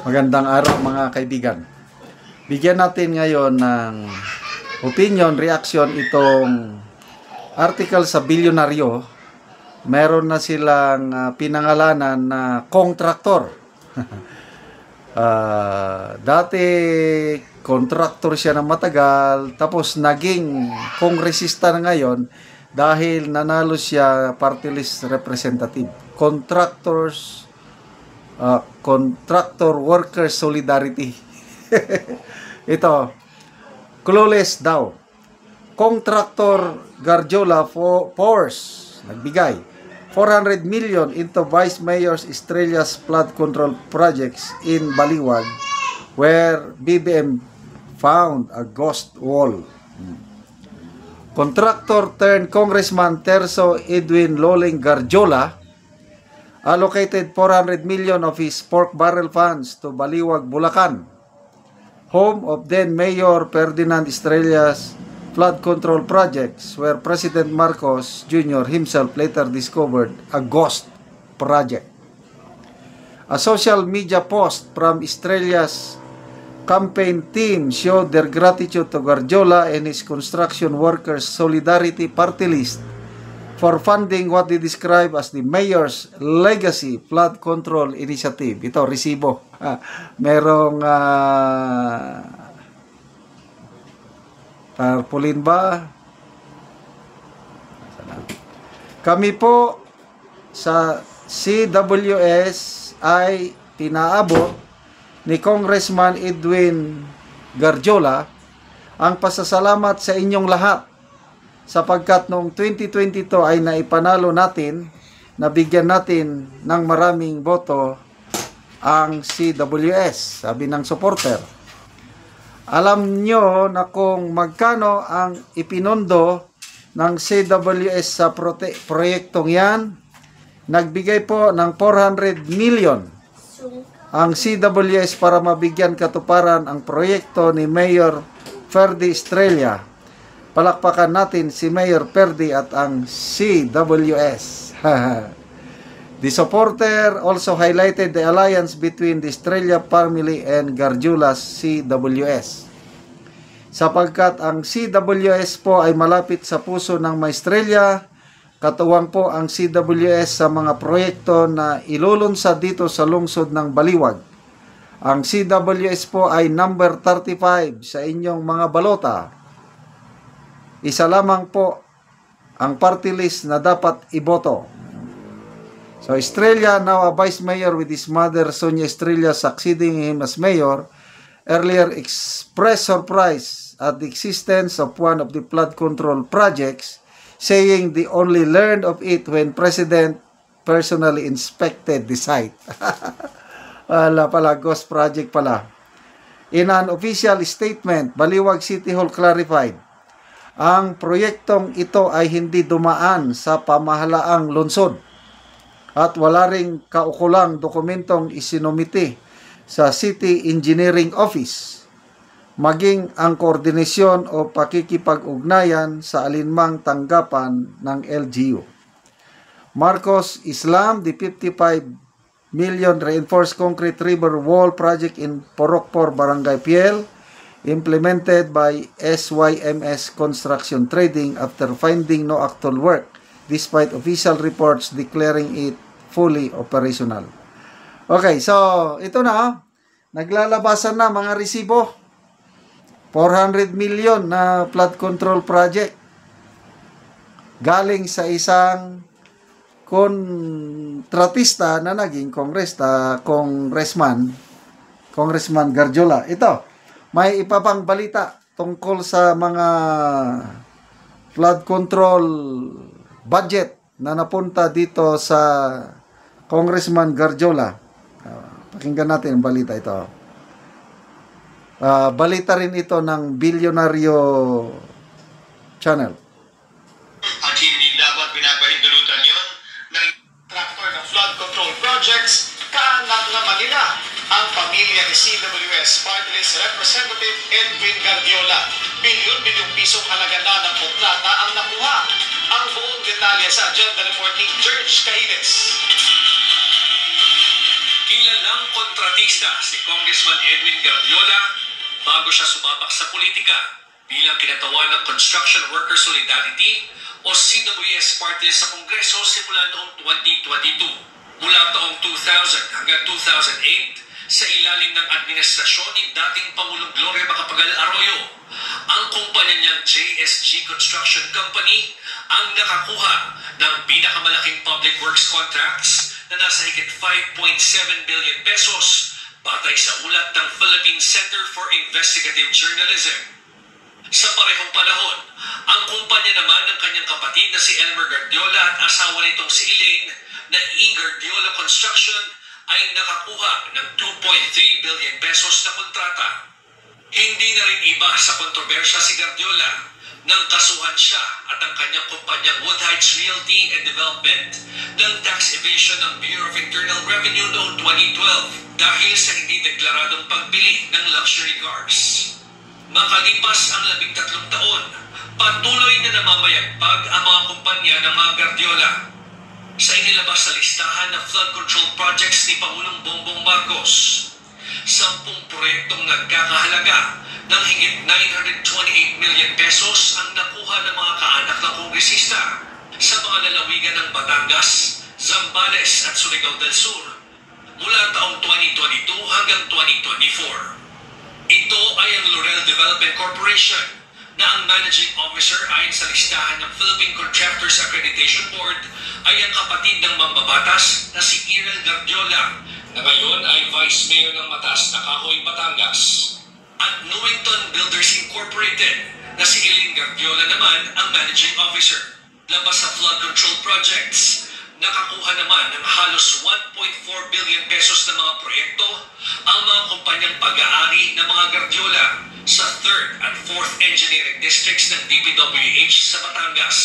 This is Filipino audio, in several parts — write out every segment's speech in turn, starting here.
Magandang araw mga kaibigan. Bigyan natin ngayon ng opinion, reaction itong article sa Bilyonaryo. Meron na silang pinangalanan na kontraktor. Dati kontraktor siya ng matagal, tapos naging kongresista na ngayon dahil nanalo siya party list representative. Contractor Workers Solidarity. Ito, clueless daw. Contractor Garjola Force nagbigay 400 million into Vice Mayor's Estrellas flood control projects in Baliwag, where BBM found a ghost wall. Contractor turned Congressman Terso Edwin Loling Garjola allocated 400 million of his pork barrel funds to Baliwag, Bulacan, home of then Mayor Ferdinand Estrellas flood control projects, where President Marcos Jr. himself later discovered a ghost project. A social media post from Estrellas campaign team showed their gratitude to Garjola and his Construction Workers Solidarity Party List for funding what they describe as the Mayor's Legacy Flood Control Initiative. Ito, resibo. Merong tarpaulin ba? Kami po sa CWS ay pinaabot ni Congressman Edwin Garjola ang pasasalamat sa inyong lahat, sapagkat noong 2022 ay naipanalo natin, nabigyan natin ng maraming boto ang CWS, sabi ng supporter. Alam nyo na kung magkano ang ipinondo ng CWS sa proyektong yan? Nagbigay po ng 400 million ang CWS para mabigyan katuparan ang proyekto ni Mayor Ferdy Estrella. Palakpakan natin si Mayor Ferdy at ang CWS. The supporter also highlighted the alliance between the Estrella family and Garjola's CWS. Sapagkat ang CWS po ay malapit sa puso ng Maestrella, katuwang po ang CWS sa mga proyekto na ilulunsad dito sa lungsod ng Baliwag. Ang CWS po ay number 35 sa inyong mga balota. Isa lamang po ang party list na dapat iboto. So Estrella, now a vice mayor with his mother Sonia Estrella succeeding him as mayor, earlier expressed surprise at the existence of one of the flood control projects, saying they only learned of it when President personally inspected the site. Wala pala, ghost project pala. In an official statement, Baliwag City Hall clarified, ang proyektong ito ay hindi dumaan sa pamahalaang lungsod at wala ring kaukulang dokumentong isinumiti sa City Engineering Office, maging ang koordinasyon o pakikipag-ugnayan sa alinmang tanggapan ng LGU. Marcos Islam, the 55 million reinforced concrete river wall project in Porokpor, Barangay Piel, implemented by SYMS Construction Trading after finding no actual work, despite official reports declaring it fully operational. Okay, so ito na, naglalabasan na mga resibo. 400 million na flood control project galing sa isang kontratista na naging Congressman Garjola. Ito, may ipapang balita tungkol sa mga flood control budget na napunta dito sa Congressman Garjola. Pakinggan natin ang balita ito. Balita rin ito ng Bilyonaryo Channel. At hindi dapat pinapahintulutan yun ng contractor ng flood control projects, kaanak na Manila ang pamilya ni CWS Party List Representative Edwin Garjola. Bilyon-bilyong pisong halaga na ng kontrata ang nakuha. Ang buong detalye sa agenda reporting George Cahiles. Kilalang kontratista si Congressman Edwin Gardiola bago siya sumabak sa politika bilang kinatawan ng Construction Worker Solidarity o CWS party sa Kongreso simula noong 2022. Mula taong 2000 hanggang 2008, sa ilalim ng administrasyon ni dating Pangulong Gloria Macapagal Arroyo, ang kumpanya niyang JSG Construction Company ang nakakuha ng pinakamalaking public works contracts na nasa higit 5.7 billion pesos batay sa ulat ng Philippine Center for Investigative Journalism. Sa parehong panahon, ang kumpanya naman ng kanyang kapatid na si Elmer Gardiola at asawa nitong si Elaine na E. Gardiola Construction ay nakakuha ng 2.3 billion pesos na kontrata. Hindi na rin iba sa kontrobersya si Gardiola nang kasuhan siya at ang kanyang kumpanyang Wood Heights Realty and Development ng tax evasion ng Bureau of Internal Revenue noong 2012 dahil sa hindi deklaradong pagbili ng luxury cars. Makalipas ang 13 taon, patuloy na namamayagpag ang mga kumpanya ng mga Gardiola. Sa inilabas sa listahan ng flood control projects ni Pangulong Bongbong Marcos, 10 proyektong nagkakahalaga ng higit 928 million pesos ang nakuha ng mga kaanak ng kongresista sa mga lalawigan ng Batangas, Zambales at Surigao del Sur mula taong 2022 hanggang 2024. Ito ay ang Laurel Development Corporation na ang managing officer ayon sa listahan ng Philippine Contractors Accreditation Board ay ang kapatid ng mambabatas na si Irel Gardiola na ngayon ay Vice Mayor ng Mataas na Kahoy, Batangas. At Newington Builders Incorporated na si Elaine Gardiola naman ang managing officer. Labas sa flood control projects, nakakuha naman ng halos 1.4 billion pesos na mga proyekto ang mga kumpanyang pag-aari ng mga Gardiola sa 3rd at 4th Engineering Districts ng DPWH sa Batangas.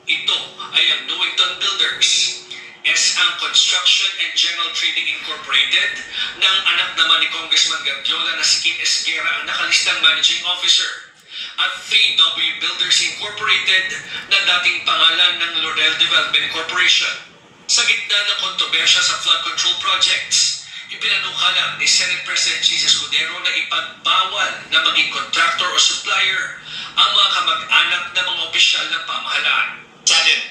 Ito ay ang Newington Builders, S.A. Construction and General Trading Incorporated na ang anak naman ni Congressman Gardiola na si Kim Esguera ang nakalistang managing officer, at 3W Builders Incorporated na dating pangalan ng Laurel Development Corporation. Sa gitna ng kontrobersya sa flood control projects, ipinanukala ni Senate President Jesus Escudero na ipagbawal na maging contractor o supplier ang mga kamag-anak ng mga opisyal ng pamahalaan. Sa atin,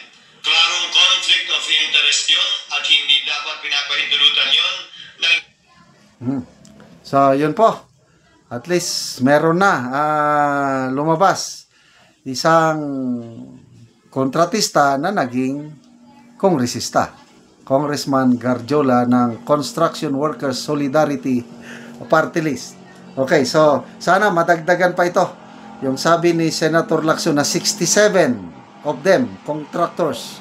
klarong conflict of interest yun at hindi dapat pinapahintulutan yun ng... So, yun po. At least meron na lumabas isang kontratista na naging kongresista. Congressman Gardiola ng Construction Workers Solidarity Party List. Okay, so sana madagdagan pa ito. Yung sabi ni Senator Lacson na 67 of them, contractors.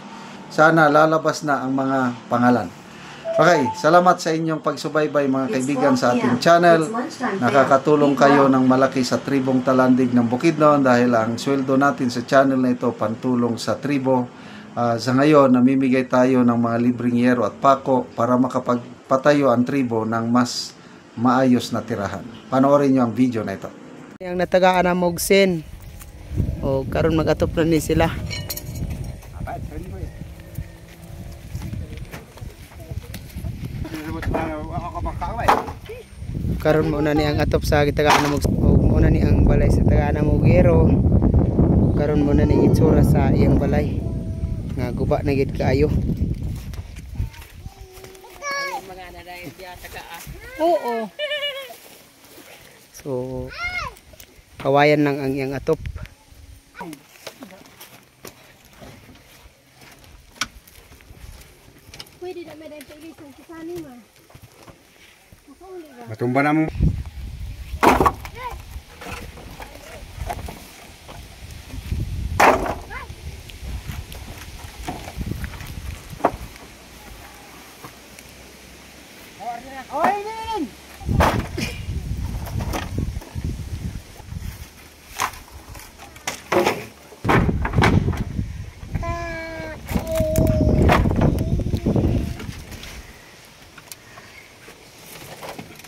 Sana lalabas na ang mga pangalan. Okay, salamat sa inyong pagsubaybay mga kaibigan sa ating channel. Nakakatulong kayo ng malaki sa tribong Talandig ng Bukidnon dahil ang sweldo natin sa channel na ito pantulong sa tribo. Sa ngayon, namimigay tayo ng mga libreng yero at pako para makapagpatayo ang tribo ng mas maayos na tirahan. Panoorin nyo ang video na ito. Yang natagaan na Mogsen. O karon magatop na ni sila. Karon mo na ni ang atop sa gitagaan na Mogsen. O mo na ni ang balay sa tagaan na Mogero. Karon mo na ni itsura sa iyang balay. Nga guba na gid kaayo. Oo. So kawayan lang ang iyang atop. Pwede na may dahil pag-isan sa sani ma. Matumba na mo.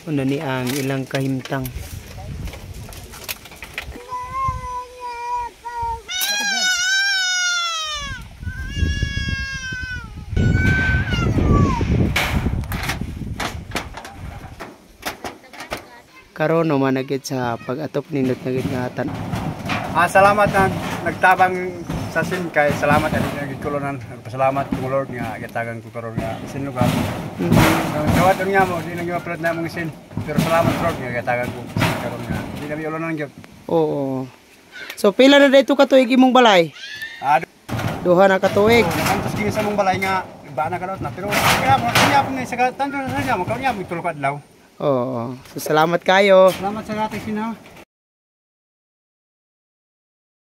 Una ni ang ilang kahimtang. karon no managit sa pag-atop nindot na gid nga tan. Salamat na nagtabang sa sin kay salamat ani nagikulonan. Nagpasalamat kung Lord nga gitagan ko karon nga sin lugar. Gawat nga mo di nang upload na mong sin. Pero salamat Lord nga gitagan ko karon nga. Di na ulonan gyud. Oo. So pila na dito ka tuig imong balay? Duha na ka tuig. Antos gini sa mong balay nga ba na kanot na pero kaya mo ni sa tanto sa mo kanya mo tulok adlaw. Oo. So salamat kayo. Salamat sa ating sinaw.